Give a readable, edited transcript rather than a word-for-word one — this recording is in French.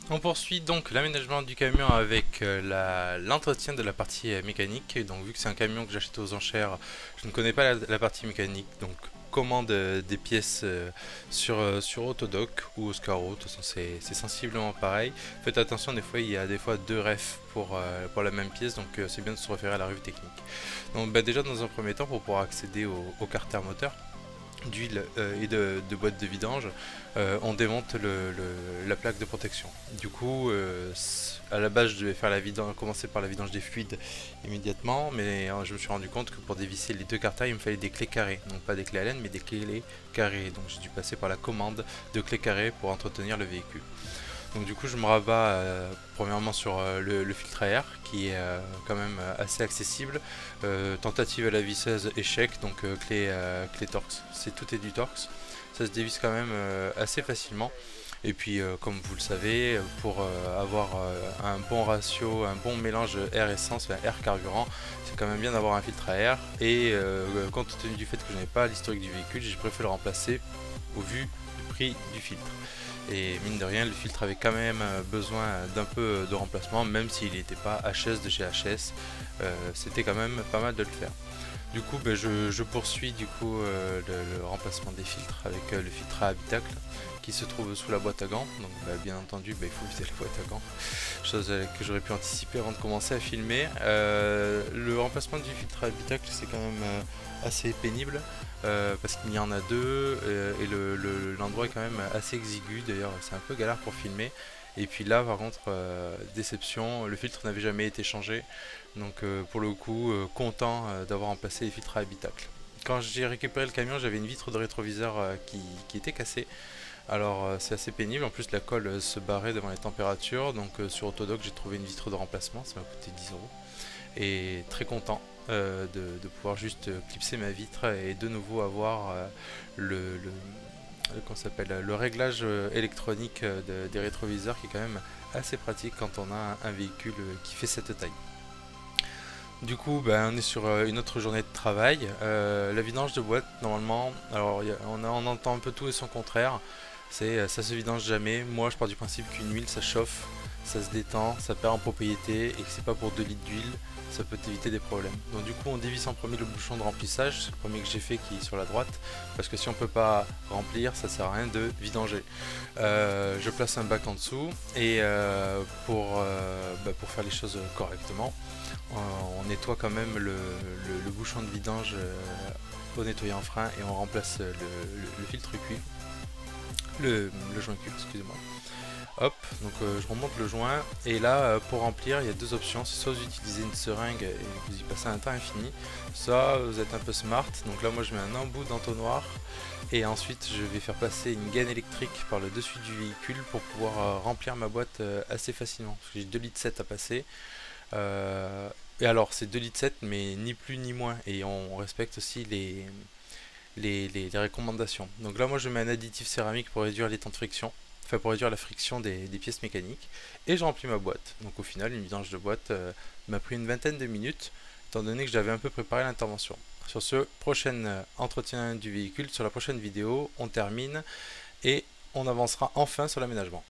On poursuit donc l'aménagement du camion avec l'entretien de la partie mécanique. Donc vu que c'est un camion que j'achète aux enchères, je ne connais pas la partie mécanique. Donc commande des pièces sur Autodoc ou Oscaro. De toute façon c'est sensiblement pareil. Faites attention, des fois il y a des fois deux refs pour la même pièce. Donc c'est bien de se référer à la revue technique. Donc bah, déjà dans un premier temps, pour pouvoir accéder au carter moteur d'huile et de boîte de vidange, on démonte la plaque de protection. Du coup, à la base, je devais faire commencer par la vidange des fluides immédiatement, mais je me suis rendu compte que pour dévisser les deux carters, il me fallait des clés carrées, donc pas des clés Allen, mais des clés carrées. Donc j'ai dû passer par la commande de clés carrées pour entretenir le véhicule. Donc du coup je me rabats premièrement sur le filtre à air qui est quand même assez accessible. Tentative à la visseuse, échec, donc clé Torx, tout est du Torx. Ça se dévisse quand même assez facilement. Et puis comme vous le savez, pour avoir un bon ratio, un bon mélange air-essence, enfin air-carburant, c'est quand même bien d'avoir un filtre à air. Et compte tenu du fait que je n'avais pas l'historique du véhicule, j'ai préféré le remplacer au vu du prix du filtre. Et mine de rien, le filtre avait quand même besoin d'un peu de remplacement, même s'il n'était pas HS de chez HS. C'était quand même pas mal de le faire. Du coup, ben, je poursuis du coup le remplacement des filtres avec le filtre à habitacle qui se trouve sous la boîte à gants. Donc, ben, bien entendu, ben, il faut vider la boîte à gants, chose que j'aurais pu anticiper avant de commencer à filmer. Le remplacement du filtre à habitacle, c'est quand même assez pénible parce qu'il y en a deux et l'endroit est quand même assez exigu. D'ailleurs, c'est un peu galère pour filmer. Et puis là, par contre, déception, le filtre n'avait jamais été changé. Donc pour le coup, content d'avoir remplacé les filtres à habitacle. Quand j'ai récupéré le camion, j'avais une vitre de rétroviseur qui était cassée. Alors c'est assez pénible, en plus la colle se barrait devant les températures. Donc sur Autodoc, j'ai trouvé une vitre de remplacement, ça m'a coûté 10 euros. Et très content de pouvoir juste clipser ma vitre et de nouveau avoir comment ça s'appelle, le réglage électronique des rétroviseurs qui est quand même assez pratique quand on a un véhicule qui fait cette taille. Du coup, ben, on est sur une autre journée de travail. La vidange de boîte, normalement, alors on entend un peu tout et son contraire. Ça se vidange jamais. Moi, je pars du principe qu'une huile, ça chauffe, ça se détend, ça perd en propriété et que c'est pas pour 2 litres d'huile, ça peut éviter des problèmes. Donc du coup, on dévisse en premier le bouchon de remplissage, c'est le premier que j'ai fait qui est sur la droite, parce que si on peut pas remplir, ça sert à rien de vidanger. Je place un bac en dessous et pour faire les choses correctement, on nettoie quand même le bouchon de vidange au nettoyant frein et on remplace le filtre cuivre, le joint cuivre, excusez-moi. Hop, donc je remonte le joint et là pour remplir il y a deux options, c'est soit vous utilisez une seringue et vous y passez un temps infini, soit vous êtes un peu smart, donc là moi je mets un embout d'entonnoir et ensuite je vais faire passer une gaine électrique par le dessus du véhicule pour pouvoir remplir ma boîte assez facilement, parce que j'ai 2 litres 7 à passer. Et alors c'est 2 litres 7 mais ni plus ni moins et on respecte aussi les recommandations. Donc là moi je mets un additif céramique pour réduire les temps de friction, enfin pour réduire la friction des pièces mécaniques et je remplis ma boîte. Donc au final une vidange de boîte m'a pris une vingtaine de minutes étant donné que j'avais un peu préparé l'intervention. Sur ce prochain entretien du véhicule, sur la prochaine vidéo, on termine et on avancera enfin sur l'aménagement.